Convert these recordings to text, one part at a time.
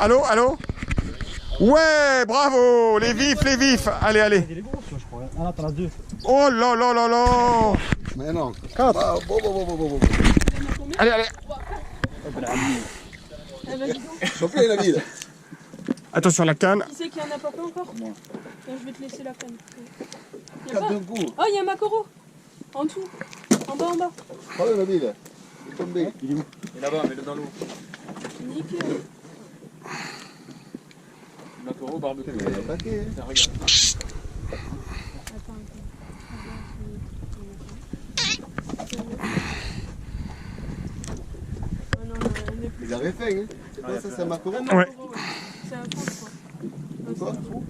Allô, allô? Ouais, bravo, les vifs, les vifs. Allez, allez. Il est gros, je crois. Ah là, t'en as deux. Oh là là là là. Mais non. 4. Ah, bon. Allez, allez. Chopez la ville. Attention la canne. Qui c'est qui en a pas fait encore? Moi. Tiens, je vais te laisser la canne. Y a 4 pas d'un coup. Oh, il y a un macoro. En dessous. En bas, en bas. Prenez la ville. Il est tombé. Il est où? Et là-bas, mets-le dans l'eau. Nickel. Macoro, barbecue. Il est attaqué. Tiens, regarde. Attends. Ah non, on est plus. Ils avaient faim, hein. C'est quoi ça, c'est un macaron? Un macoro, ouais. C'est un fond, je crois. Non, c'est un fond.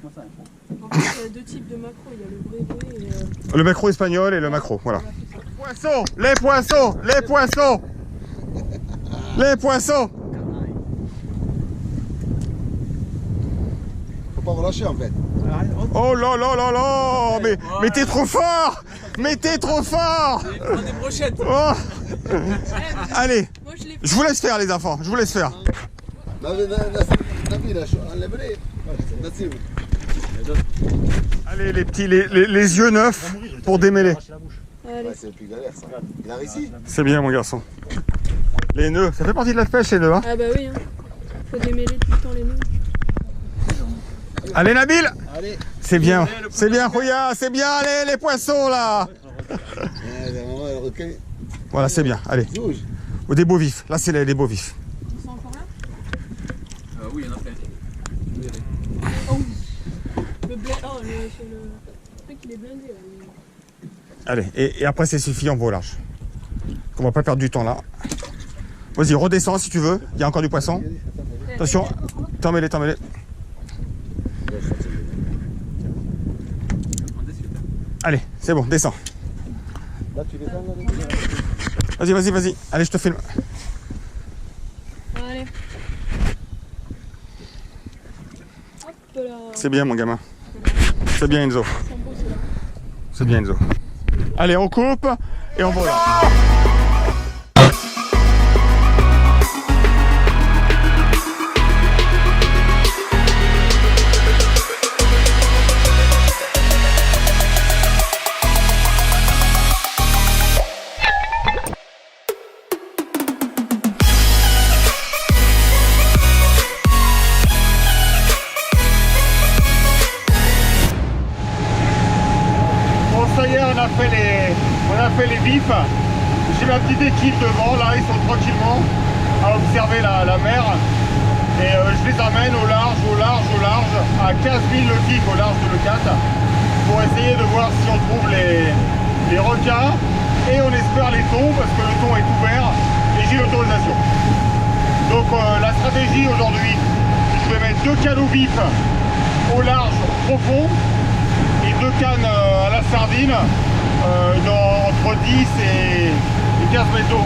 Comment ça, un fond? En fait, il y a deux types de macro. Il y a le vrai et... Le macro espagnol et le macro, voilà. Poissons, les poissons, les poissons. Les poissons. Faut pas relâcher en fait. Oh là là là là. Mais t'es trop fort. Mais t'es trop fort. Prends des brochettes. Oh. Allez, Moi, je l'ai je vous laisse faire les enfants, je vous laisse faire. Nabil, enlève-les. Nassim. Allez les petits, les yeux neufs pour démêler. Allez. Ouais, c'est le plus galère ça. Il a réussi. C'est bien mon garçon. Les nœuds, ça fait partie de la pêche les nœuds. Hein. Ah bah oui, hein. Faut démêler tout le temps les nœuds. Allez Nabil. Allez. C'est bien, Rouya, c'est bien les poissons là. Vraiment, le requin. Voilà, c'est bien, allez. Rouge. Ou des beaux vifs, là c'est les beaux vifs. Ils sont encore là? Oui, il y en a plein. Oh oui. Le blé... Oh, c'est le truc, il est blindé là. Allez, et après c'est suffit, on va au large. On va pas perdre du temps là. Vas-y, redescends si tu veux, il y a encore du poisson. Attention, t'emmêlez. Allez, c'est bon, descends. Là, tu descends là. Vas-y, allez, je te filme. Allez. Hop là. C'est bien mon gamin. C'est bien Enzo. Ils sont beaux, ceux-là. C'est bien Enzo. Allez, on coupe et on va au large. Ça y est, on a fait les vifs. J'ai ma petite équipe devant, là, ils sont tranquillement à observer la mer. Et je les amène au large, à 15 000 nautiques au large de Leucate, pour essayer de voir si on trouve les requins. Et on espère les thons, parce que le thon est ouvert et j'ai l'autorisation. Donc la stratégie aujourd'hui, je vais mettre 2 canaux vifs au large profond. Et 2 cannes à la sardine entre 10 et 15 mètres d'eau.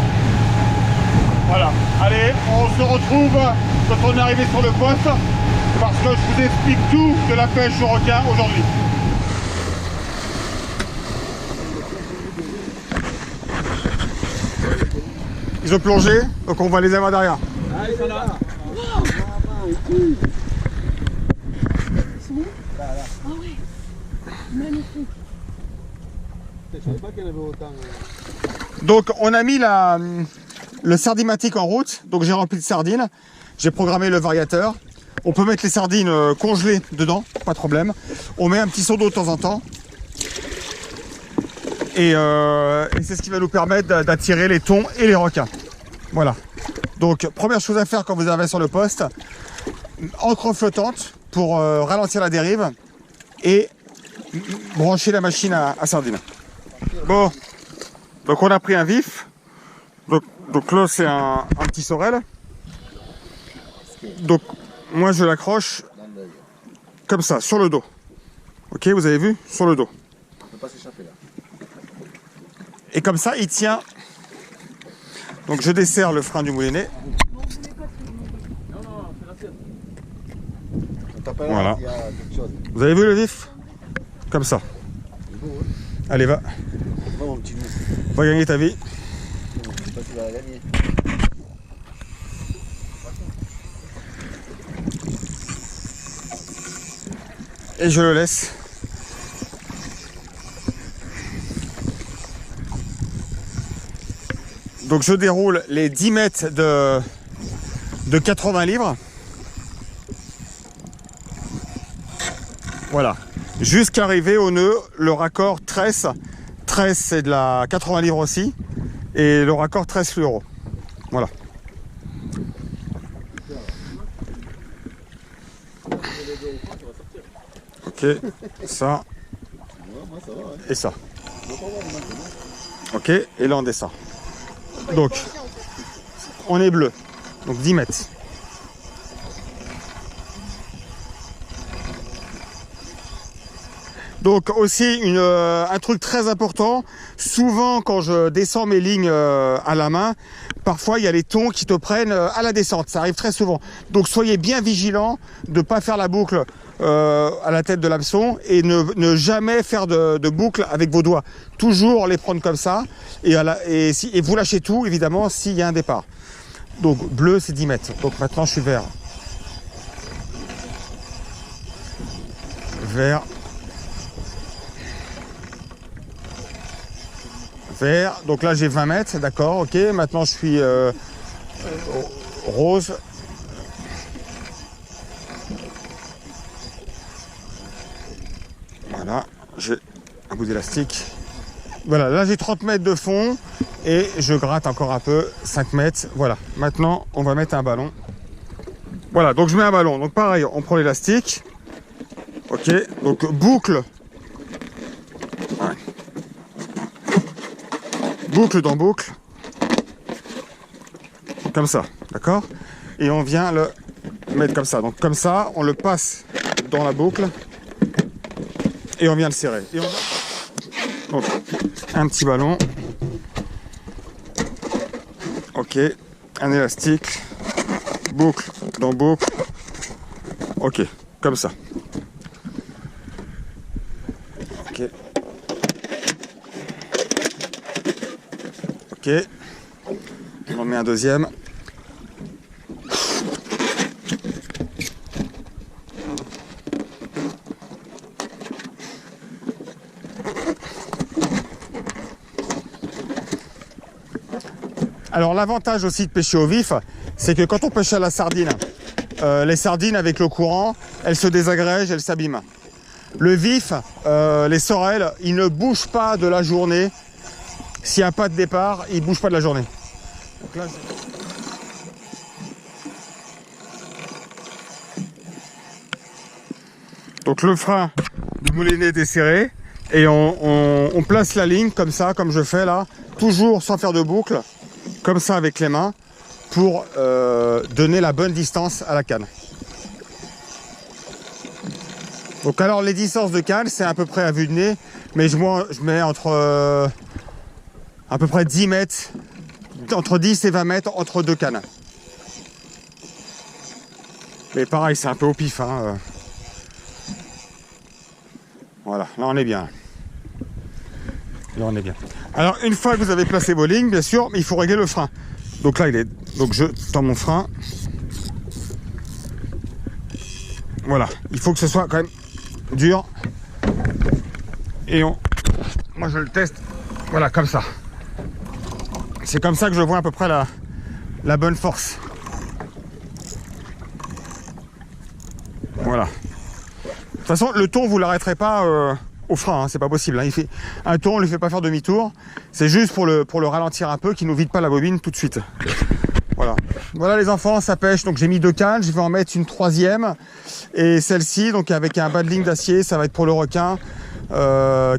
Voilà. Allez, on se retrouve quand on est arrivé sur le poste parce que je vous explique tout de la pêche au requin aujourd'hui. Ils ont plongé, donc on va les avoir derrière. Allez, ça là. Ah ouais. Magnifique. Je savais pas qu'il y en avait autant. Donc on a mis le sardimatique en route, donc j'ai rempli de sardines, j'ai programmé le variateur. On peut mettre les sardines congelées dedans, pas de problème. On met un petit seau d'eau de temps en temps. Et c'est ce qui va nous permettre d'attirer les thons et les requins. Voilà. Donc première chose à faire quand vous arrivez sur le poste, encre flottante pour ralentir la dérive et brancher la machine à sardines. Bon, donc on a pris un vif. Donc là c'est un petit sorel. Donc moi je l'accroche comme ça, sur le dos. Ok, vous avez vu? Sur le dos. On peut pas s'échapper là. Et comme ça il tient. Donc je desserre le frein du moulinet. On t'appelle Voilà. s'il y a quelque chose. Vous avez vu le vif? Comme ça. C'est beau, hein. Allez, va. Va mon petit loup. Va gagner ta vie. Je sais pas s'il va la gagner. Et je le laisse. Donc je déroule les 10 mètres de 80 livres. Voilà. Jusqu'à arriver au nœud, le raccord tresse. Tresse, c'est de la 80 livres aussi. Et le raccord tresse fluoro. Voilà. Ok, ça. Et ça. Ok, et là on descend. Donc, on est bleu. Donc 10 mètres. Donc aussi un truc très important, souvent quand je descends mes lignes à la main, parfois il y a les thons qui te prennent à la descente, ça arrive très souvent. Donc soyez bien vigilants de ne pas faire la boucle à la tête de l'hameçon et ne jamais faire de boucle avec vos doigts. Toujours les prendre comme ça et vous lâchez tout évidemment s'il y a un départ. Donc bleu c'est 10 mètres, donc maintenant je suis vert. Vert. Vert, donc là j'ai 20 mètres, d'accord, ok, maintenant je suis rose. Voilà, j'ai un bout d'élastique. Voilà, là j'ai 30 mètres de fond et je gratte encore un peu, 5 mètres, voilà. Maintenant on va mettre un ballon. Voilà, donc je mets un ballon, donc pareil, on prend l'élastique. Ok, donc boucle. Ouais. Boucle dans boucle, comme ça, d'accord? Et on vient le mettre comme ça. Donc comme ça, on le passe dans la boucle et on vient le serrer. Et donc, un petit ballon. Ok, un élastique, boucle dans boucle. Ok, comme ça. Ok. Ok, on en met un deuxième. Alors l'avantage aussi de pêcher au vif, c'est que quand on pêche à la sardine, les sardines avec le courant, elles se désagrègent, elles s'abîment. Le vif, les sorels, ils ne bougent pas de la journée. S'il n'y a pas de départ, il ne bouge pas de la journée. Donc, là, donc le frein du moulinet est desserré et on place la ligne comme ça, comme je fais là, toujours sans faire de boucle, comme ça avec les mains, pour donner la bonne distance à la canne. Donc alors les distances de canne, c'est à peu près à vue de nez, mais je mets entre... à peu près 10 mètres, entre 10 et 20 mètres entre deux cannes. Mais pareil, c'est un peu au pif. Hein. Voilà, là on est bien. Là on est bien. Alors une fois que vous avez placé vos lignes, bien sûr, il faut régler le frein. Donc là il est. Donc je tends mon frein. Voilà, il faut que ce soit quand même dur. Et moi je le teste. Voilà, comme ça. C'est comme ça que je vois à peu près la bonne force. Voilà. De toute façon, le thon, vous ne l'arrêterez pas au frein, hein, c'est pas possible. Hein. Un thon, on ne lui fait pas faire demi-tour. C'est juste pour le ralentir un peu, qu'il ne nous vide pas la bobine tout de suite. Voilà. Voilà les enfants, ça pêche. Donc j'ai mis 2 cannes, je vais en mettre une 3e. Et celle-ci, donc avec un bas de ligne d'acier, ça va être pour le requin.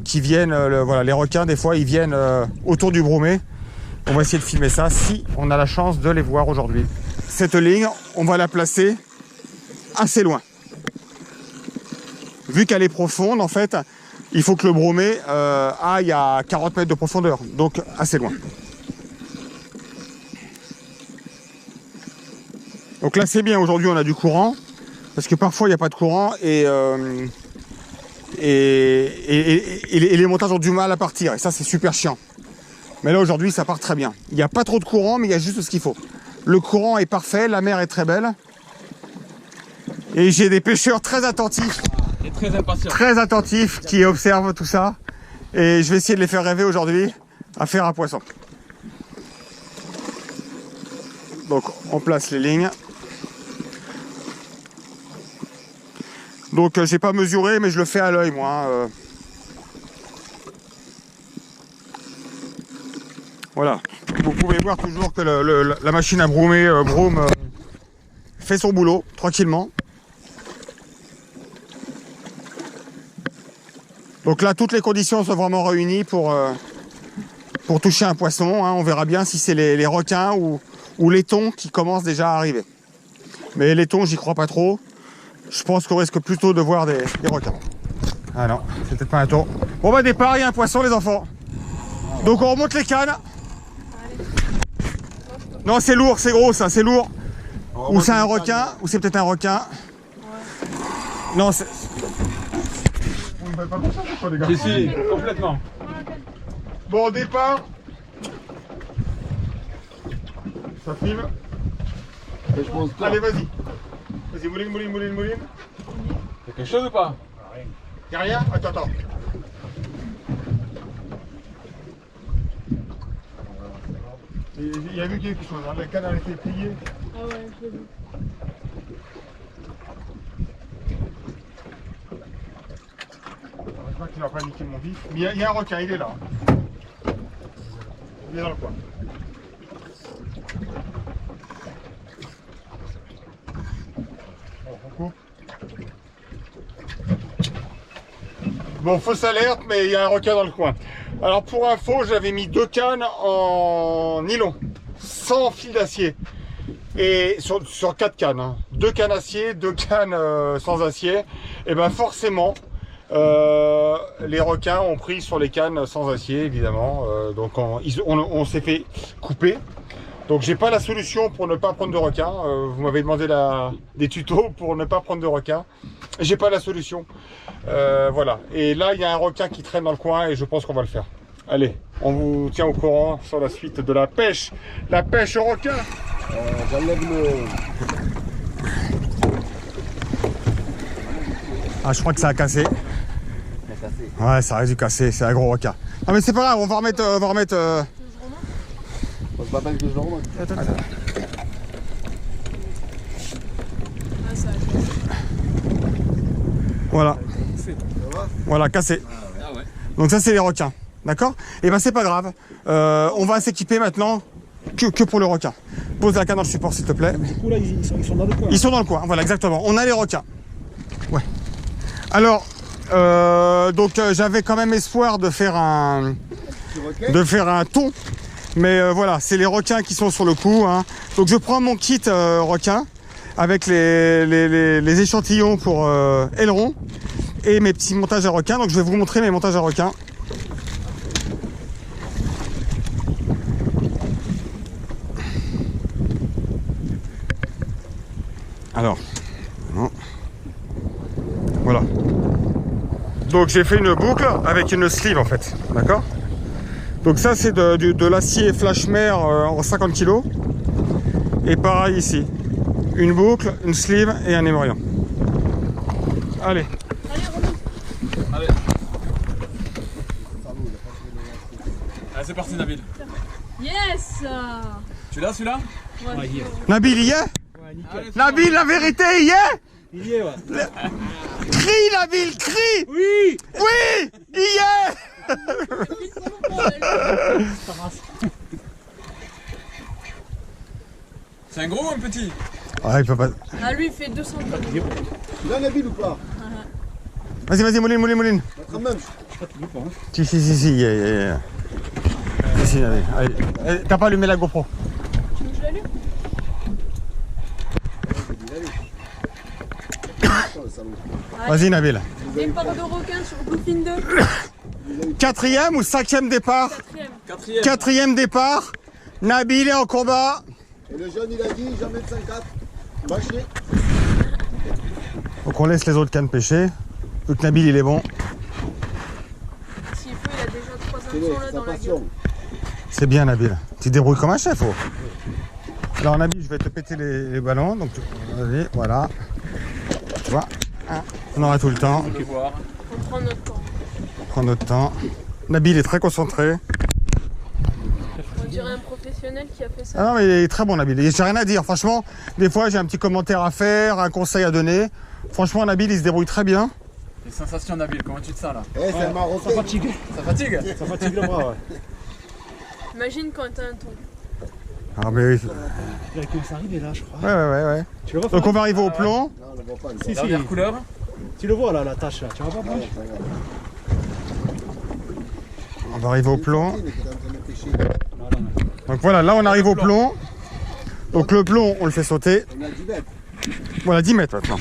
Qui viennent, voilà, les requins, des fois, ils viennent autour du bromé. On va essayer de filmer ça si on a la chance de les voir aujourd'hui. Cette ligne, on va la placer assez loin. Vu qu'elle est profonde, en fait, il faut que le bromé aille à 40 mètres de profondeur, donc assez loin. Donc là, c'est bien, aujourd'hui, on a du courant, parce que parfois, il n'y a pas de courant et les montages ont du mal à partir, et ça, c'est super chiant. Mais là, aujourd'hui, ça part très bien. Il n'y a pas trop de courant, mais il y a juste ce qu'il faut. Le courant est parfait, la mer est très belle. Et j'ai des pêcheurs très attentifs très impatient. très attentifs, qui observent tout ça. Et je vais essayer de les faire rêver aujourd'hui à faire un poisson. Donc on place les lignes. Donc j'ai pas mesuré, mais je le fais à l'œil moi. Voilà. Vous pouvez voir toujours que la machine à broomer Broom fait son boulot tranquillement. Donc là, toutes les conditions sont vraiment réunies pour toucher un poisson. Hein. On verra bien si c'est les requins ou les thons qui commencent déjà à arriver. Mais les thons, j'y crois pas trop. Je pense qu'on risque plutôt de voir des requins. Ah non, c'est peut-être pas un thon. Bon bah départ, il y a un poisson les enfants. Donc on remonte les cannes. Non, c'est lourd, c'est gros ça, c'est lourd. Ou c'est un requin, ou c'est peut-être un requin. Non, c'est... Vous ne faites pas confiance ou quoi les gars? Si, complètement. Bon, départ. Ça filme. Je pense que Allez, vas-y. Vas-y, mouline. Y'a quelque chose ou pas? Y'a rien? Attends. Il y a vu quelque chose, hein. La canne a été pliée. Ah ouais, je l'ai vu. J'espère qu'il va pas niquer mon vif. Mais il y a un requin, il est là. Il est dans le coin. Bon, on coupe. Bon, fausse alerte, mais il y a un requin dans le coin. Alors pour info, j'avais mis 2 cannes en nylon, sans fil d'acier. Et sur 4 cannes, hein. 2 cannes acier, 2 cannes sans acier. Et ben forcément, les requins ont pris sur les cannes sans acier, évidemment. Donc on s'est fait couper. Donc j'ai pas la solution pour ne pas prendre de requins. Vous m'avez demandé des tutos pour ne pas prendre de requins. J'ai pas la solution. Voilà. Et là, il y a un requin qui traîne dans le coin et je pense qu'on va le faire. Allez, on vous tient au courant sur la suite de la pêche. La pêche au requin. j'enlève le... Ah, je crois que ça a cassé. Ouais, ça a dû casser. C'est un gros requin. Ah, mais c'est pas grave, on va remettre... On se bat avec le genre. Attends. Ah, ça a cassé. Voilà. Voilà, cassé. Ah ouais. Donc ça, c'est les requins. D'accord? Et ben c'est pas grave. On va s'équiper maintenant que pour le requin. Pose la canne dans le support, s'il te plaît. Du coup, là, ils sont dans le coin. Ils sont dans le coin, voilà, exactement. On a les requins. Ouais. Alors, donc j'avais quand même espoir de faire un thon. Mais voilà, c'est les requins qui sont sur le coup. Hein. Donc je prends mon kit requin avec les échantillons pour aileron et mes petits montages à requin. Donc je vais vous montrer mes montages à requin. Alors, voilà. Donc j'ai fait une boucle avec une sleeve en fait, d'accord? Donc ça c'est de l'acier Flashmer en 50 kg. Et pareil ici, une boucle, une sleeve et un émorion. Allez. Allez. Allez, c'est parti Nabil. Yes. Tu l'as celui-là? Ouais, il y est. Nabil, il y est? Ouais, nickel. Nabil, la vérité, il y est? Il y est, ouais. Crie Nabil, crie! Oui! Oui! Il y est! Ça rase. C'est un gros ou un petit? Ouais, il peut pas. Ah, lui, il fait 200 grammes. Il a un habile ou pas? Vas-y, Mouline. Quand même. Si, il y est. Si, Nabil. Allez. T'as pas allumé la GoPro? Tu veux que je l'allume? Vas-y, Nabil. Départ de requin sur Bluefin 2. 4e ou 5e départ? 4e. 4e départ. Nabil est en combat. Et le jeune, il a dit jamais de 54. Bâché. Donc on laisse les autres cannes pêcher. Vu que Nabil il est bon. S'il faut, il a déjà 3 C'est hameçons là sa dans la passion. gueule. C'est bien Nabil. Tu te débrouilles comme un chef. Oh. Alors Nabil, je vais te péter les ballons. Donc vas-y, voilà. Tu vois. 1, On aura tout le temps. On peut voir. On prend notre temps. On prend notre temps. Nabil est très concentré. On dirait un professionnel qui a fait ça. Ah non, mais il est très bon, Nabil. J'ai rien à dire. Franchement, des fois, j'ai un petit commentaire à faire, un conseil à donner. Franchement, Nabil, il se débrouille très bien. Les sensations, Nabil, comment tu te sens là? Eh, c'est un Marocain. Ça fatigue. Ça fatigue? Ça fatigue le bras, ouais. Imagine quand t'as un ton. Ah, mais oui. Là, il commence à arriver là, je crois. Ouais. Tu le vois, Donc, on va arriver au plomb. Non, on ne voit pas. Si, si. Dernière couleur. Tu le vois là, la tâche là. Tu vois pas, Blanche? On va arriver au plomb. Non. Donc voilà, là, on arrive au plomb. Donc, le plomb, on le fait sauter. On a 10 mètres. Voilà, 10 mètres maintenant.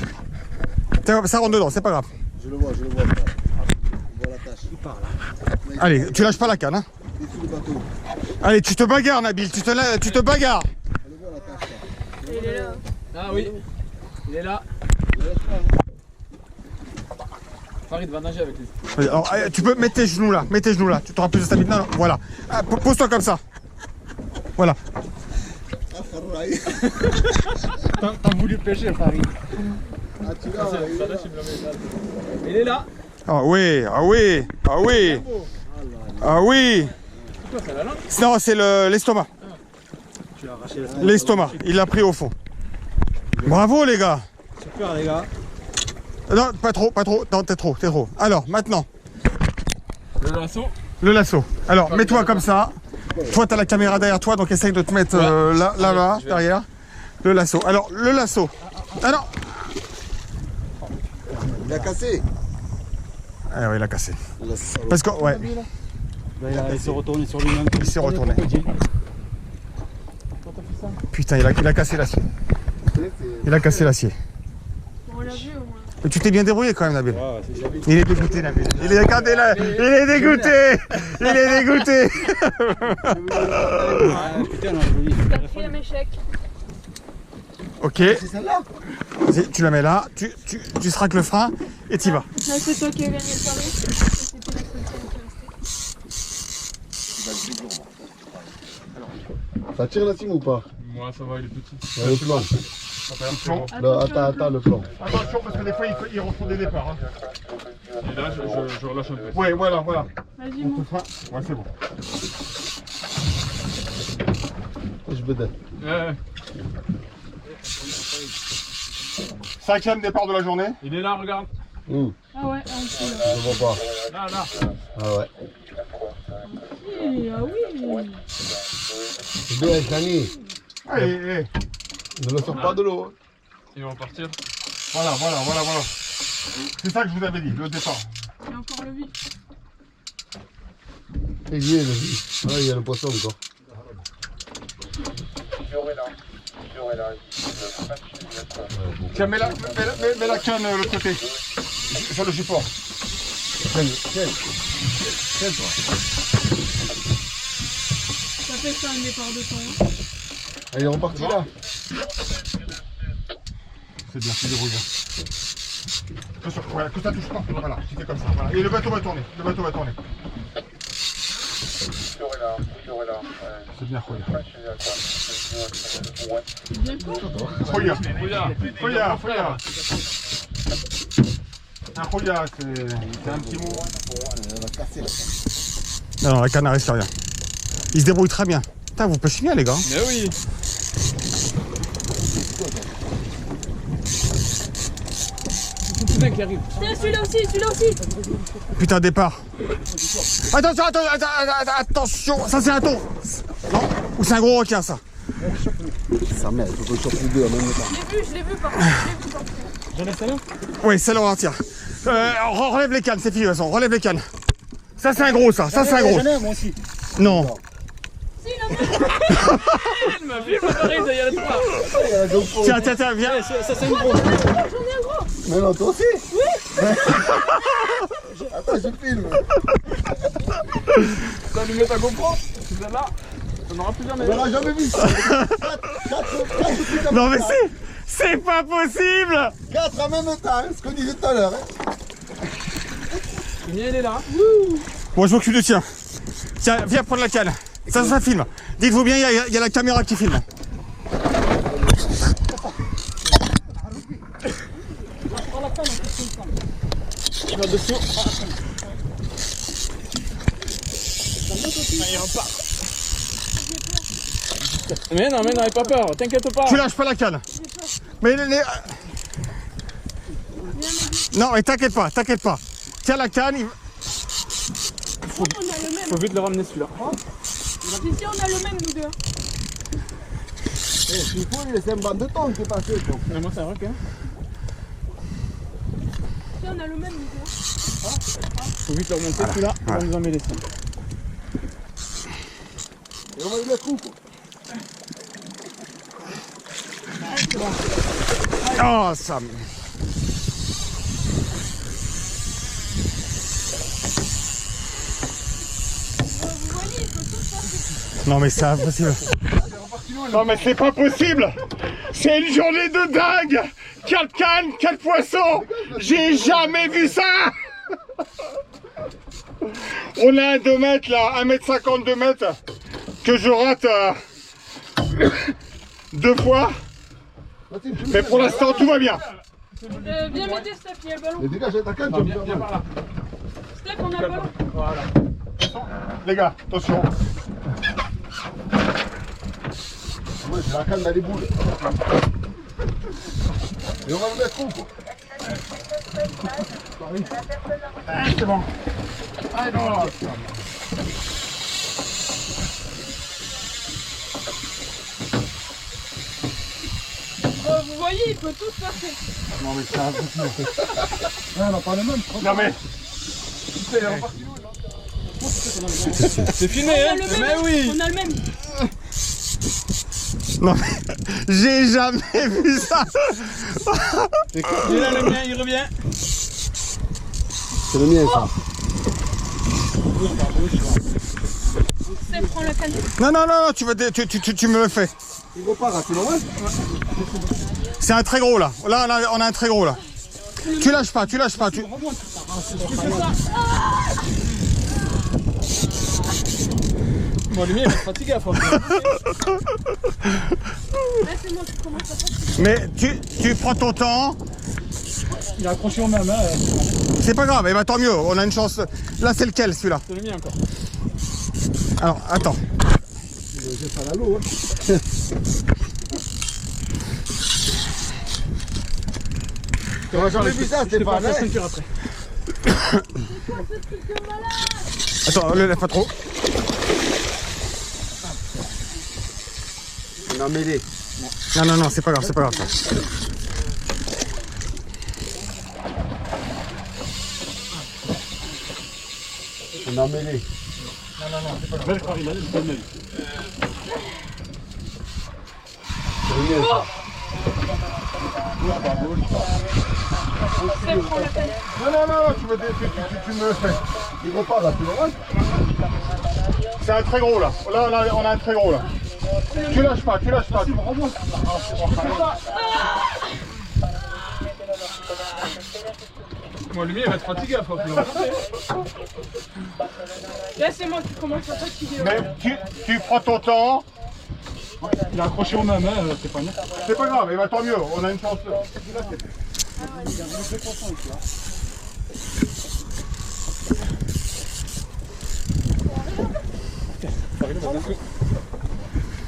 Ça rentre dedans, c'est pas grave. Je le vois. Je vois la tâche. Il part là. Allez, tu lâches pas la canne. Hein. Il est sous le bateau. Allez, tu te bagarres, Nabil. Tu te bagarres. Je le vois la tâche là. Il est là. Ah oui. Il est là. Farid va nager avec lui. Alors, tu peux mettre tes genoux là. Mets tes genoux là. Tu auras plus de stabilité. Non, voilà. Ah, pose-toi comme ça. Voilà. Ah, Farouk. T'as voulu pêcher, Farid. Ah, tu l'as. Il est là. Ah oui, ah oui, ah oui. Ah oui. C'est quoi, c'est la langue? Non, c'est l'estomac. Tu as arraché la L'estomac. Il l'a pris au fond. Bravo les gars. Super, les gars. Non, pas trop. Non, t'es trop. Alors, maintenant, Le lasso. le lasso. Alors, mets-toi comme ça. Toi, t'as la caméra derrière toi, donc essaye de te mettre là-bas, je vais. derrière. Le lasso. Alors, le lasso. Ah non. Il a cassé. Ah oui, il a cassé. Il a cassé. Parce que, ouais, Là, il s'est retourné sur lui-même. il s'est retourné. Putain, il a cassé l'acier. Il a cassé l'acier. Bon, on l'a vu au moins. Mais tu t'es bien débrouillé quand même, Nabil. Ouais, c'est ça. Il est dégoûté, Nabil. Il est, regardez là, il est dégoûté. Il est dégoûté. Putain, on a voulu. Quatrième échec. Ok, C'est celle-là. vas-y, tu la mets là, tu straques le frein et t'y vas. Là, c'est toi qui as gagné le pari. C'était la cinquième qui restait. Ça tire la cime ou pas? Moi, ça va, il est petit. Le plan. Attention, Attends, le plan. attention parce que des fois ils refont des départs. Hein. Et là, je relâche un peu. Ouais, voilà. Vas-y, On mon. te fera. Ouais, c'est bon. Je bedette. Ouais. 5e départ de la journée. Il est là, regarde. Ah ouais, ah, ici, là. Je vois pas. Là. Ah ouais. Ah oui. C'est bien, Chani. Allez. Ne le sors pas de l'eau. Ils vont partir. Voilà. C'est ça que je vous avais dit, le départ. Il y a encore le vide. Et il y est, ah, il y a le poisson encore. Tiens, mets la canne de l'autre côté, sur le support. Tiens, toi. Ça fait ça un départ de temps. Allez, on est reparti là. C'est bien, c'est débrouillé. Voilà, que ça touche pas. Voilà, c'était comme ça. Voilà. Et le bateau va tourner. C'est bien, regarde. Regarde. Un Roya, c'est un petit mot. Elle va casser là. Non, la canne n'arrive rien. Il se débrouille très bien. Putain, vous pêchez bien, les gars. Mais oui. Qui arrive. Tiens, celui-là aussi. Putain, départ. Attention, ça c'est un thon. Non? Ou c'est un gros requin, ça? Sa mère, il faut que je chope les deux en même temps. Je l'ai vu par contre. J'en ai celle-là? Oui, celle-là, on retire. Relève les cannes, c'est fini, de toute façon. Relève les cannes. Ça, c'est un gros, ça. Ça, c'est un gros. J'en ai, moi aussi. Non. Si, là-bas. Filme, pareil, il y a la trois. Tiens, viens. Ça, c'est une grosse. J'en ai un gros. Mais non, toi aussi. Oui. Attends, je filme. T'as allumé ta GoPro? C'est celle-là? On n'aura plus jamais. On n'aura jamais vu ça. 4 Non, mais c'est pas possible. 4 en même temps, hein, ce qu'on disait tout à l'heure. Hein. Le mien, il est là. Bon, je m'occupe de tien. Tiens, viens prendre la canne. Ça filme. Dites-vous bien, il y a la caméra qui filme. canne en fait, comme ça. Tu vas dessous. Il repart. Mais non, n'aie pas peur, t'inquiète pas. Tu lâches pas la canne. Mais non, mais t'inquiète pas. Tiens la canne. On a le même. Faut vite le ramener celui-là. Ici, on a le même, nous deux. S'il faut, il laisse un banc de temps qui est passé. Mais moi, c'est un requin. Ici, on a le même, nous deux. Faut vite le remonter celui-là, on va nous en mêler ça. Et on va lui mettre où, quoi. Oh, ça. Non mais c'est impossible. Non mais c'est pas possible. C'est une journée de dingue. 4 cannes, 4 poissons. J'ai jamais vu ça. On a un 2 mètres là, 1m50, 2 mètres. Que je rate 2 fois. Mais pour l'instant tout va bien. Viens m'aider, Steph, il y a le ballon. Mais dégage ta canne, tu vas me faire Viens mal. par là. Steph, on a le ballon. Voilà. Les gars, attention. Ouais, j'ai la canne dans les boules. Et on va le mettre où, quoi. C'est bon. Alors. Vous voyez, il peut tout se passer. Non mais c'est impossible. Ouais, on a pas le même. Non mais. C'est filmé, On a hein? le même. Mais oui! On a le même. Non mais. J'ai jamais vu ça. Il est là le mien, il revient. C'est le mien, ça. Steph, prends la canne. Non, tu me le fais. Il repart, c'est normal. C'est un très gros là. Là on a un très gros là. Tu lâches pas. Bon, le mien, il va être fatigué à force. Laissez-moi, tu commences à faire. Mais tu prends ton temps. Il a accroché aux mains. C'est pas grave, et bah tant mieux, on a une chance. Là c'est lequel celui-là? C'est le mien encore. Alors attends. J'ai pas la l'eau, hein. Tu vas jamais vu ça, Je te Stéphane, passe la hein. ceinture après. Attends, le lève pas trop. On a mêlé. Non, c'est pas grave ça. On a mêlé. Belle frère, il a le même. C'est le mien, ça. Steph, prends la canne. Non, tu me le fais. Il repart, là, c'est normal. C'est un très gros là. Là on a un très gros là. Tu lâches pas. Tu me remontes. Bon, le mien, il va être fatigué à force. Laissez-moi, tu commences à fatiguer. Mais tu prends ton temps. Il a accroché aux mains, c'est pas net. C'est pas grave, et bah tant mieux, on a une chance.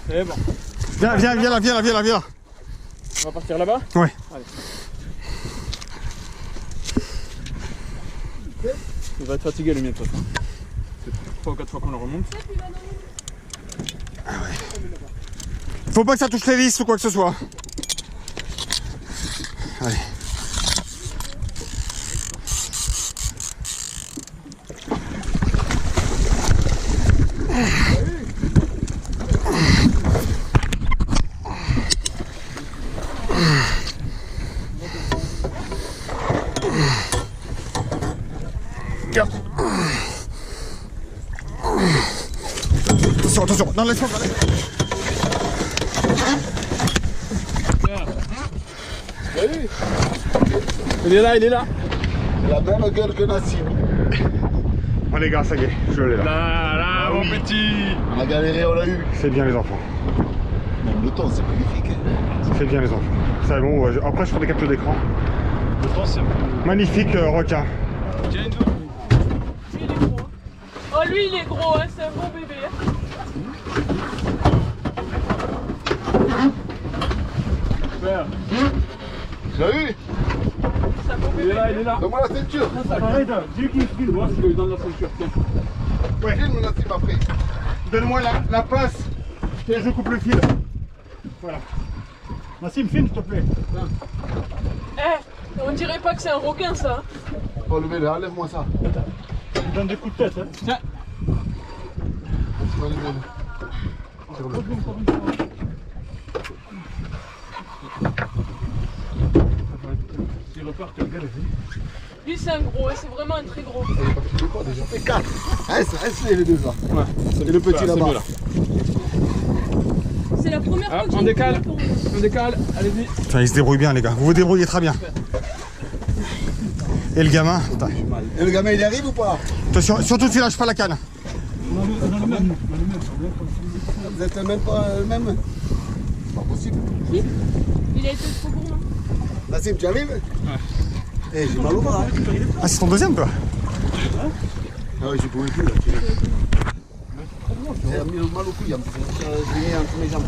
C'est bon. Viens là. On va partir là-bas? Ouais. Allez. Il va être fatigué le mien de toute façon. C'est 3 ou 4 fois qu'on le remonte. Faut pas que ça touche les vis ou quoi que ce soit. Allez. Attention, non laisse-moi pas. Il est là. C'est la même gueule que Nassim. Bon les gars, ça y est, je l'ai là. Là, mon petit. On a galéré, on l'a eu. C'est bien les enfants. Même le temps, c'est magnifique. C'est bien les enfants. C'est bon, après je ferai des captures d'écran. Le temps, c'est un peu... Magnifique requin. Tiens, une Lui, il est gros. Oh, lui, il est gros, hein, c'est un bon bébé. super. Tu l'as vu? C'est un bon Il est bébé. là, il est là. Donne-moi la ceinture. Arrête, dis qu'il filme, voir s'il est dans la ceinture. Tiens. Ouais. Filme Nassim après. Donne-moi la passe et je coupe le fil. Voilà. Nassim, filme, s'il te plaît. Eh, on dirait pas que c'est un requin, ça. Hein. Enlevez-le, enlève-moi ça. Il donne des coups de tête. Hein. Tiens. Enlève-le. Tire-le. S'il repart, tu regardes. Lui, c'est un gros, hein, c'est vraiment un très gros. Il est parti de quoi déjà? Ça fait 4. Reste les deux là. Ouais. Et le petit là-bas. C'est la première fois que On j'ai décale, vu pour moi. on décale, allez-y. Putain, il se débrouille bien les gars. Vous vous débrouillez très bien. Et le gamin, putain. Et le gamin il arrive ou pas? Attention, surtout tu lâches pas la canne. On a le même. Vous êtes même pas le même? C'est pas possible. Qui? Il a été trop gourmand. Nassim, tu arrives? Ouais. Eh, j'ai mal au bras. Hein. Ah, c'est ton deuxième toi? Ah oui, j'ai pouvais plus là. J'ai mis le mal au cou, il a mis entre mes jambes.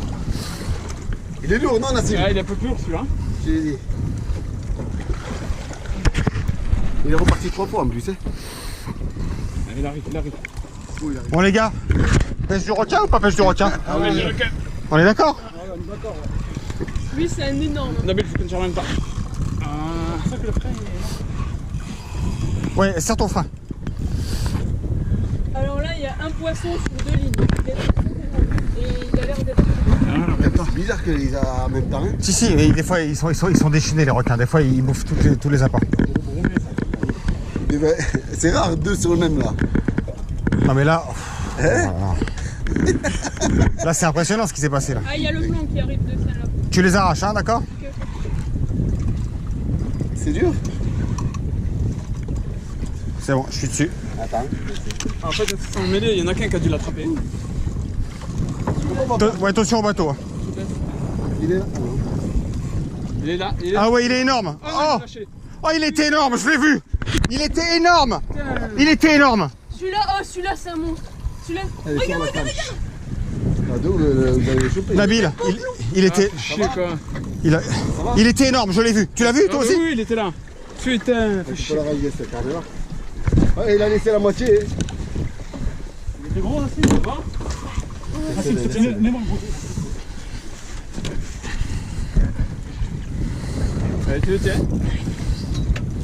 Il est lourd, non Nassim? Ah, il est un peu plus lourd celui-là. J'ai dit. Il est reparti 3 fois en plus, hein. Il arrive, il arrive. Bon les gars, pêche du requin ou pas pêche du requin? Ah oui, j'ai le calme. On est d'accord? Lui, c'est un énorme. Nabil, faut que tu ne même pas. C'est ça que le frein est... Ouais, serre ton frein. Alors là, il y a un poisson sur 2 lignes. Il est très grand. Et il a l'air d'être... C'est bizarre qu'ils a en même temps, hein. Si, si, mais des fois ils sont déchaînés les requins. Des fois ils bouffent tous les appâts. Eh ben, c'est rare, 2 sur le même là. Non mais là. Hein? Là c'est impressionnant ce qui s'est passé là. Ah, il y a le blanc qui arrive de celle-là. Tu les arraches, hein, d'accord? C'est dur? C'est bon, je suis dessus. Attends. En fait, sans mêler, il y en a qu'un qui a dû l'attraper. Ouais, attention au bateau. Hein. Il est là. Il est là, il est là. Ah ouais, il est énorme. Oh, Oh, lâché. oh, il était énorme, je l'ai vu. Il était énorme. Il était énorme. Celui-là, oh, celui-là, c'est un monstre. Celui-là, Elle est sur regarde, la regarde, canne. regarde. Ah, d'où vous avez chopé? Nabil, il était, Chier quoi. il était énorme, je l'ai vu. Tu l'as vu toi Ah, aussi? oui, il était là. Putain, fais Tu chier. peux la rallier cette carrière là. Ouais, il a laissé la moitié. Il était gros, Nassim, ça va? Nassim, c'est bien, mets-moi le gros. Allez, tu le tiens.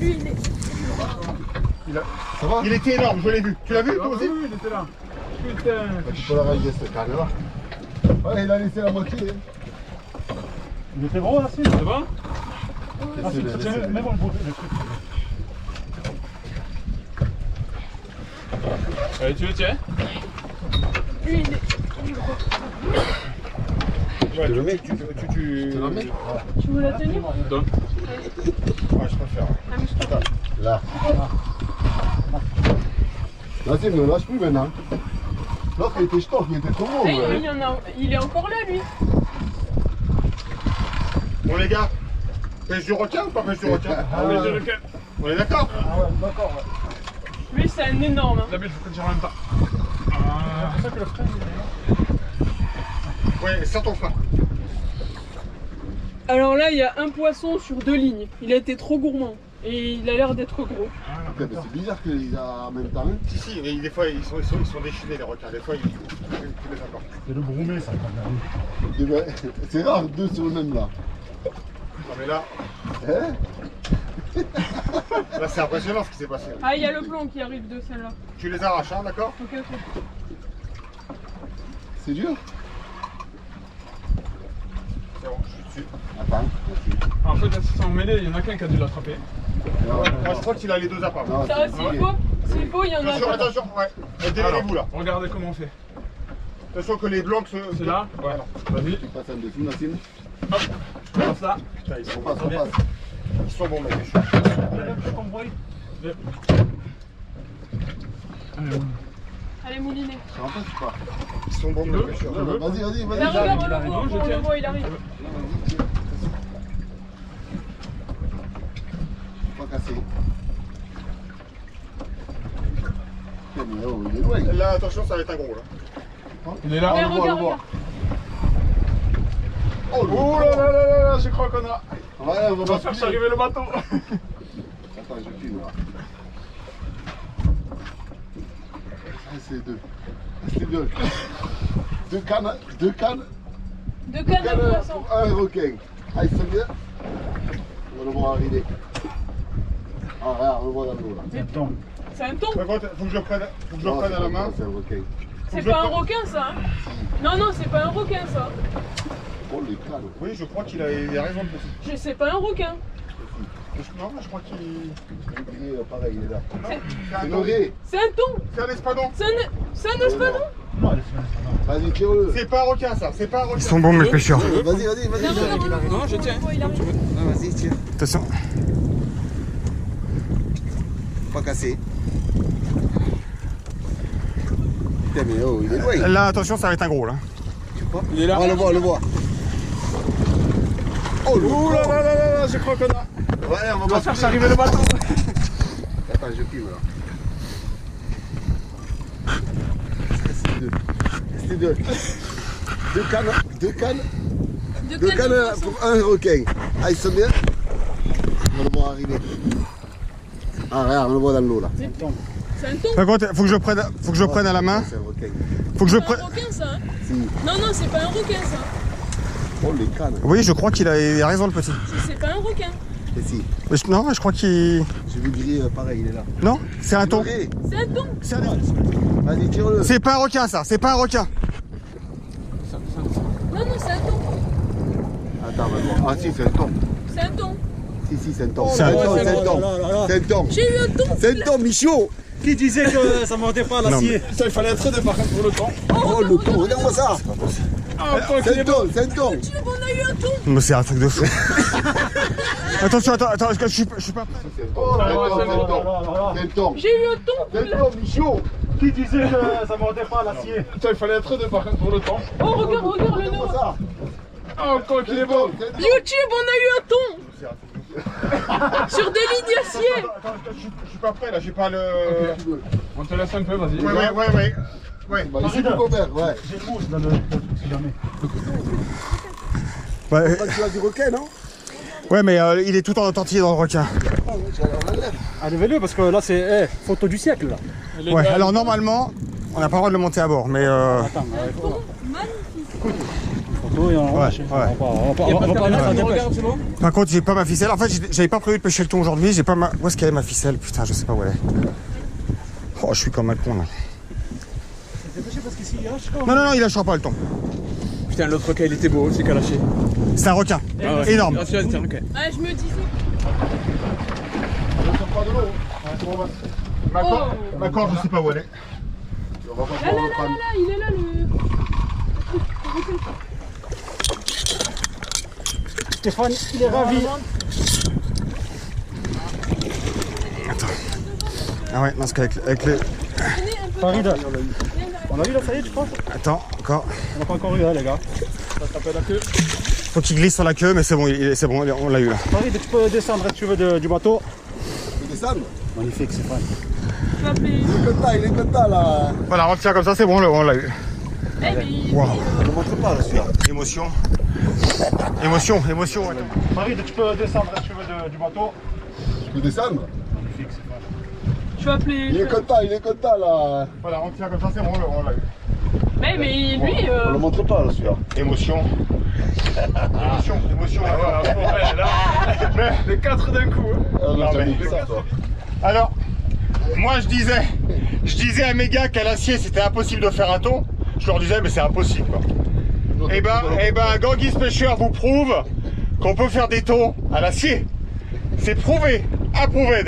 Lui, il est... Ça va? Il était énorme, je l'ai vu. Tu l'as vu Ah, toi aussi? oui, il était là. Putain. Tu peux la rallier cette carrière là. Ouais, il a laissé la moitié. Il était gros, Nassim. Ça va? Nassim, tiens, mets-moi le gros. Allez, tu le tiens. Lui, il est... Ouais, te le mets. Tu Tu la mets? Tu veux la tenir? Donne. Ouais, je préfère. Amuse-toi. Là. Nassim, ne lâche plus maintenant. L'autre il était jeton, il était trop gros. Eh, ouais. il est encore là, lui. Bon les gars, pêche du requin ou pas pêche du requin? Ah Allez, ouais. j'ai le calme. On est d'accord? Ah ouais, d'accord. Ouais. Lui, c'est un énorme. Hein. Nabil, faut que tu ne même pas. C'est ça que le frein est... Ouais, serre ton frein. Alors là, il y a un poisson sur 2 lignes. Il a été trop gourmand. Et il a l'air d'être gros. Putain, mais c'est bizarre qu'ils a en même temps. Hein. Si, si, mais des fois ils sont déchaînés les requins. Des fois ils tous les appâts. C'est le broumé, ça, quand même. Eh ben, c'est rare, 2 sur le même là. Non mais là, Hein? là c'est impressionnant ce qui s'est passé. Ah, il y a le blanc qui arrive de celle-là. Tu les arraches, hein, d'accord? Ok, ok. C'est dur? C'est bon, je suis dessus. Attends. En fait, sans mêler, il y en a qu'un qui a dû l'attraper. Non, Moi je crois qu'il a les deux appâts. non, Ça, s'il faut, il y en a Attention, pas. attention, ouais. Démêlez-vous là. Regardez comment on fait. Attention que les blancs se. C'est là? Ouais. Vas-y. tu passes en dessous, Nassim. Hop. Je passe là. Putain, ils sont On bons. passe, on passe. Ils sont bons, mec. Je suis- Allez, moulinet. Ça en passe ou pas? Ils sont bons, mec. Pêcheurs. Vas-y, vas-y, vas-y. Là, regarde, on il le arrive. voit, Non, je on le tiens. voit, il arrive. pas casser. Putain, mais oh, il est loin. Là, attention, ça va être un gros là. Il est là. Regarde, regarde, regarde. Oh là là là là, je crois qu'on a. Ouais, on On va va faire basculer. arriver le bateau. Attends, je filme là. Ah, c'est deux. C'est deux. Deux cannes. Deux cannes de poisson. Pour un requin. Ah, il se bien. On va le voir arriver. Ah, regarde, on le voit dans l'eau là. C'est un thon. Par contre, faut que je le prenne, Non, à la main. C'est un requin. C'est pas un requin ça. Hein. Non, non, c'est pas un requin ça. Oh, les cannes. Oui, je crois qu'il a raison de pousser. C'est pas un requin. Non, je crois qu'il. Il est pareil, il est là. C'est C'est un le thon. ré. C'est un thon. C'est un espadon. C'est un espadon. Vas-y, tire-le. C'est pas un requin ça, c'est pas un requin. Ils sont bons mes pêcheurs. Vas-y, vas-y, vas-y. Non, je tiens. Il arrive. Ah, vas-y, tire. Attention. Pas cassé. Putain, mais oh, il est loin. Là, attention, ça va être un gros là. Il est là. On le voit, on le voit. Oh, le Oh là là là là là, je crois qu'on a. Ouais, on On va va faire basculer. arriver le bateau. Attends, je filme là. C'est deux. C'est deux. Deux cannes. Deux cannes. Deux Deux cannes cannes de poisson. pour un requin. Ah, ils sont bien. On va le voir arriver. Ah, regarde, on le voit dans l'eau là. C'est un thon. Par contre, faut que je le prenne à la main. C'est un requin. Faut que je C'est le pas prenne. un requin ça. Hein. Si. Non, non, c'est pas un requin ça. Oh, les cannes. Oui, je crois qu'il a raison le petit. C'est pas un requin. Et si. Mais non, je crois qu'il. Je vais griller pareil, il est là. Non, c'est un thon. Le ré. C'est un thon. C'est un- Vas-y, tire-le. C'est pas un requin ça, c'est pas un requin. Non, non, c'est un thon. Attends, on va voir. Ah, si, c'est un thon. C'est un thon. Si, c'est un thon. C'est un thon, thon. c'est un thon. C'est un thon. J'ai eu un thon. C'est un thon, Michaud. Qui disait que ça mordait pas à l'acier? Non, Ça, il fallait être deux par contre pour le temps. Oh, le thon, regarde-moi ça. Ah, quoi qu'il C'est un est thon, c'est un thon. Dieu, on a eu un thon. Mais c'est un truc de fou. Attention, attends, je suis pas prêt. C'est un thon, c'est un thon, c'est un thon. C'est un thon. J'ai eu un thon. C'est un thon, Michaud. Qui disait que ça mordait pas à l'acier? Ça, il fallait être deux par contre pour le temps. Oh, regarde, regarde le Regarde-moi nôtre. ça. Ah, quoi qu'il est bon. C'est un thon. YouTube, on a eu un thon. Sur des lits d'acier. Attends, je suis pas prêt là, j'ai pas le. On te laisse un peu, vas-y. Ouais. Bah, ici, du Gobert, ouais. J'ai une mousse dans le truc si jamais. Ouais, Tu as du requin, non? ouais mais il est tout en entier dans le requin. Enlevez-le parce que là c'est photo du siècle là. Ouais, alors normalement, on n'a pas le droit de le monter à bord, mais Attends, Magnifique. photo et on Ouais, va ouais. on va pas mettre en dépêche. par contre, j'ai pas ma ficelle. En fait, j'avais pas prévu de pêcher le thon aujourd'hui. J'ai pas ma. Où est-ce qu'elle est ma ficelle? Putain, je sais pas où elle est. Oh, je suis comme un con là. Non, non, non, il lâchera pas le thon. Putain, l'autre requin il était beau, c'est qu'à lâcher. C'est un requin. Énorme. Ah, celui-là, c'était un requin. Ah, je me disais. Ma corde, je sais pas où elle est. On va pas Là, là, pouvoir là, le prendre. là, il est là le. Stéphane, il est ravi. Ah ouais, non, c'est qu'avec les. Farid, on a vu la faillite, je crois. Attends, encore. On n'a pas encore eu, hein, les gars. Ça tape la queue. Faut qu'il glisse sur la queue, mais c'est bon, c'est bon, on l'a eu là. Farid, tu peux descendre si tu veux du bateau. Tu peux descendre? Magnifique, Stéphane. Tu vas appeler. Il est content, là. Voilà, on tient comme ça, c'est bon, on l'a eu. Eh, mais il. Wow. On ne montre pas, là, celui-là. Émotion. Émotion. Farid, tu peux descendre si tu veux du bateau. Tu peux descendre? Magnifique, Stéphane. Tu vas appeler. Il est content, là. Voilà, on tient comme ça, c'est bon, on l'a eu. Mais lui. On le montre pas, là, celui-là. Émotion. Les quatre d'un coup. Ah, non, Non, t'as mais- mis que ça, toi. Alors, moi je disais à mes gars qu'à l'acier c'était impossible de faire un thon. Je leur disais mais c'est impossible quoi. Et ben Ganguis Pêcheur vous prouve qu'on peut faire des thons à l'acier. C'est prouvé, approuvé.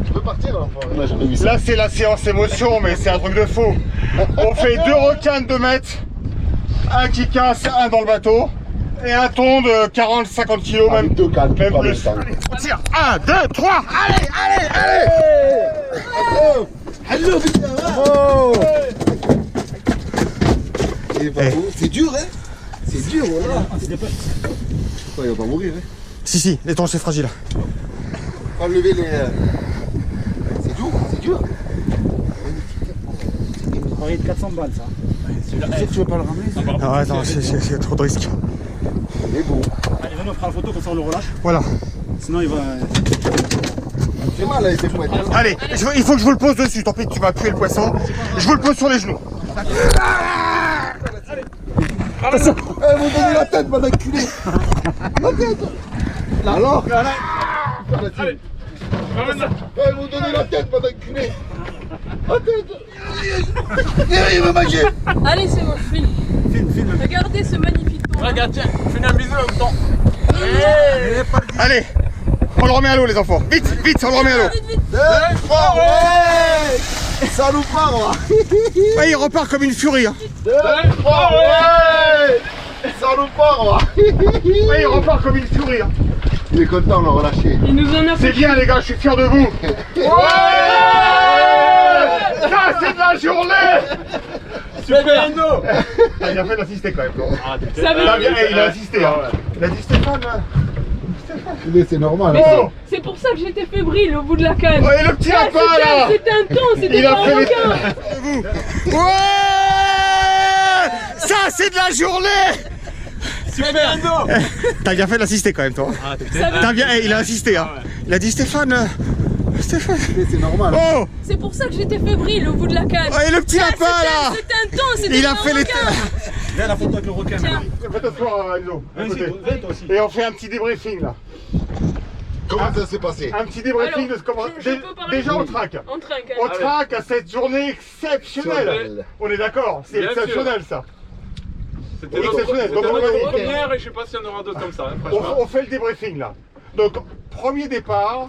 Tu peux partir, là? Là, j'en ai vu ça. Là c'est la séance émotion mais c'est un truc de fou. On fait 2 requins de 2 mètres, un qui casse, un dans le bateau. Et un thon de 40-50 kilos, Avec même, deux cannes, même pas plus. l'instant. On tire 1, 2, 3, allez. Allô, putain, bravo! C'est pas beau. C'est dur, hein? C'est dur, voilà. Toi, il va pas mourir. Hein. Si, l'étanche c'est fragile. Pas lever les. C'est dur, c'est dur. Pareil de 400 balles ça. Tu sais que tu vas pas le ramener ça. Ah ouais, non, c'est trop de risques. Il est beau. Allez, venez, on fera la photo comme ça on le relâche. Voilà. Sinon il va. C'est mal là, il s'est pointé. Allez, il faut que je vous le pose dessus. Tant pis, tu vas tuer le poisson. Je vous le pose sur les genoux. Eh, vous donnez la tête, madame culé. La tête. Alors Allez. Eh, vous donnez la tête, madame culé. La tête. Il veut manger. Allez, c'est bon, je filme. Filme. Regardez ce magnifique ton. Regarde, tiens, fais un bisou au temps. Allez, on le remet à l'eau, les enfants. Vite, on le remet à l'eau. Vite, vite. 2, 3, ouais. Ça nous part, moi. Ouais, il repart comme une furie. Hein. 2, 3, ouais. Ça nous part, moi. Ouais, il repart comme une furie. Hein. Il est content, on l'a relâché. Il nous en a C'est fait. bien, les gars, je suis fier de vous. Ouais, ça, c'est de la journée. Super Enzo. Il a fait d'assister quand même. Ça veut dire. Il a assisté. Hein. Il a dit Stéphane. C'est normal. Mais Hein. c'est pour ça que j'étais fébrile au bout de la canne. Ouais, le petit lapin là. C'était un thon, c'était Il a pas un fait les... requin. Ouais, ça, c'est de la journée. Super Enzo. T'as bien fait d'assister quand même, toi. T'as bien, il a insisté. Hein. Il a dit Stéphane. C'est normal. Oh. C'est pour ça que j'étais fébrile au bout de la canne. Ouais, le petit lapin là. C'était un thon, c'était Il pas a un fait les... requin. Viens la photo avec le requin. Tiens. Faites asseoir, Enzo. à côté. Viens toi aussi. Et on fait un petit débriefing là. Comment ça s'est passé? Un petit débriefing Alors, de ce comment... je peux parler. Déjà on traque. On trinque. On traque à cette journée exceptionnelle. Exceptionnelle. On est d'accord, c'est Bien exceptionnel ça. C'était Exceptionnel. Donc, notre vas-y. première et je sais pas s'il y en aura d'autres comme ça, hein, franchement. On fait le débriefing là. Donc premier départ,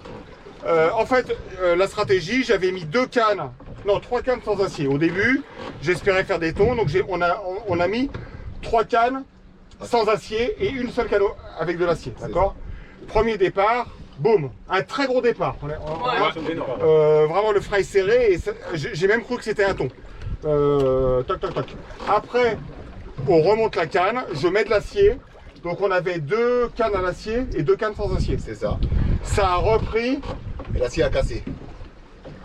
en fait la stratégie, j'avais mis 3 cannes sans acier. Au début, j'espérais faire des thons, donc on a mis 3 cannes sans acier et une seule canne avec de l'acier, d'accord? Premier départ, boum, un très gros départ. C'est énorme. Vraiment le fry serré et j'ai même cru que c'était un thon. Toc. Après, on remonte la canne, je mets de l'acier. Donc on avait 2 cannes à l'acier et 2 cannes sans acier. C'est ça. Ça a repris. Et l'acier a cassé.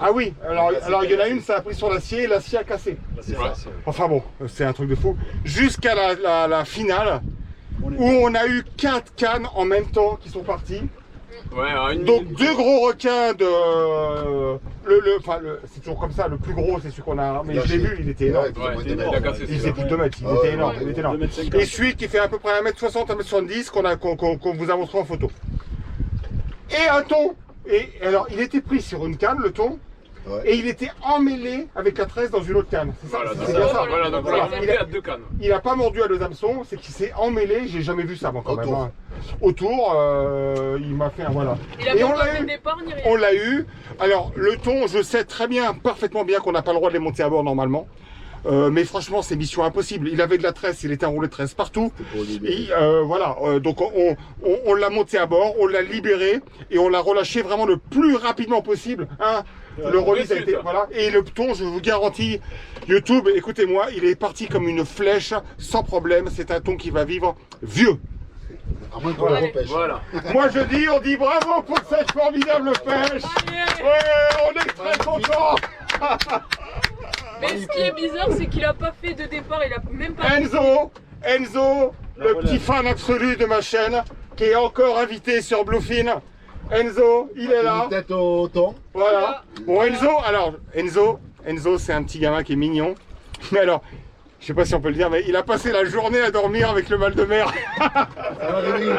Ah oui, alors il y en a une, ça a pris sur l'acier et l'acier a cassé. C'est ça. Enfin bon, c'est un truc de fou. Jusqu'à la finale, où on a eu 4 cannes en même temps qui sont parties. Ouais, une Donc minute. 2 gros requins de... c'est toujours comme ça, le plus gros c'est celui qu'on a... Mais je l'ai vu, il était énorme. Ouais, il a cassé Il faisait celui-là. plus de 2 mètres, il Ah était ouais, énorme, ouais, il était énorme. 2,50 m. Et celui qui fait à peu près 1m60, 1m70 qu'on vous a montré en photo. Et un thon. Et alors il était pris sur une canne, le thon, Ouais. et il était emmêlé avec la tresse dans une autre canne. C'est ça, Voilà, c'est bien ça. voilà, donc on l'a remonté à 2 cannes. Il a pas mordu à deux hameçons, c'est qu'il s'est emmêlé, j'ai jamais vu ça moi quand même. Autour. Hein. Autour, il m'a fait un voilà. Il a Et on pas l'a fait eu. de départ ni rien. On l'a eu. Alors le thon, je sais très bien, parfaitement bien qu'on n'a pas le droit de les monter à bord normalement. Mais franchement, c'est mission impossible. Il avait de la tresse, il était enroulé de tresse partout. Pour le libérer. Et voilà, donc on l'a monté à bord, on l'a libéré et on l'a relâché vraiment le plus rapidement possible. Hein. Le release a de été, suite. voilà. Et le thon, je vous garantis, YouTube, écoutez-moi, il est parti comme une flèche, sans problème. C'est un thon qui va vivre vieux. À moins qu'on le repêche. Voilà. Moi je dis, on dit bravo pour cette formidable pêche. Ouais, on est très contents. Mais ce qui est bizarre, c'est qu'il a pas fait de départ, il a même pas. Enzo, le petit fan absolu de ma chaîne, qui est encore invité sur Bluefin. Enzo, il est là. Tête au thon. Voilà. Bon, Enzo, c'est un petit gamin qui est mignon. Mais alors, je sais pas si on peut le dire, mais il a passé la journée à dormir avec le mal de mer. Ça va réveiller.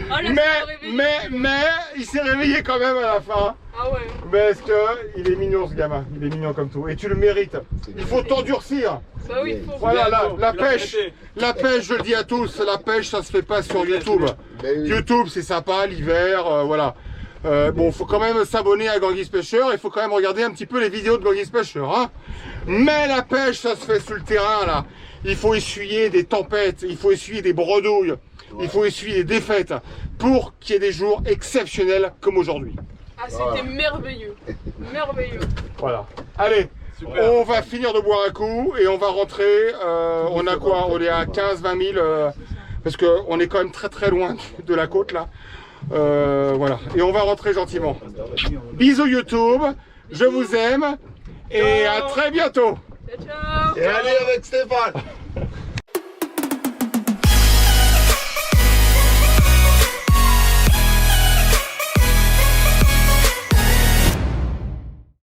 Ah, là, ça m'a réveillé. mais, il s'est réveillé quand même à la fin. Ah ouais. Parce que il est mignon ce gamin, il est mignon comme tout. Et tu le mérites. Il faut t'endurcir. Bah oui, il faut. Voilà, la Tu l'as pêche, mérité. je le dis à tous, la pêche, ça se fait pas sur YouTube. Mais oui. YouTube, c'est sympa, l'hiver, voilà. Bon, faut quand même s'abonner à Ganguis Pêcheur, il faut quand même regarder un petit peu les vidéos de Ganguis Pêcheur, hein. Mais la pêche, ça se fait sur le terrain, là. Il faut essuyer des tempêtes, il faut essuyer des bredouilles, il faut essuyer des défaites pour qu'il y ait des jours exceptionnels comme aujourd'hui. Ah, c'était merveilleux. Merveilleux. Voilà. Allez, Super. on va finir de boire un coup et on va rentrer. On a quoi? On est à 15-20 000 parce qu'on est quand même très loin de la côte là. Voilà, et on va rentrer gentiment. Bisous YouTube, je vous aime et à très bientôt. Ciao, ciao. Et allez avec Stéphane.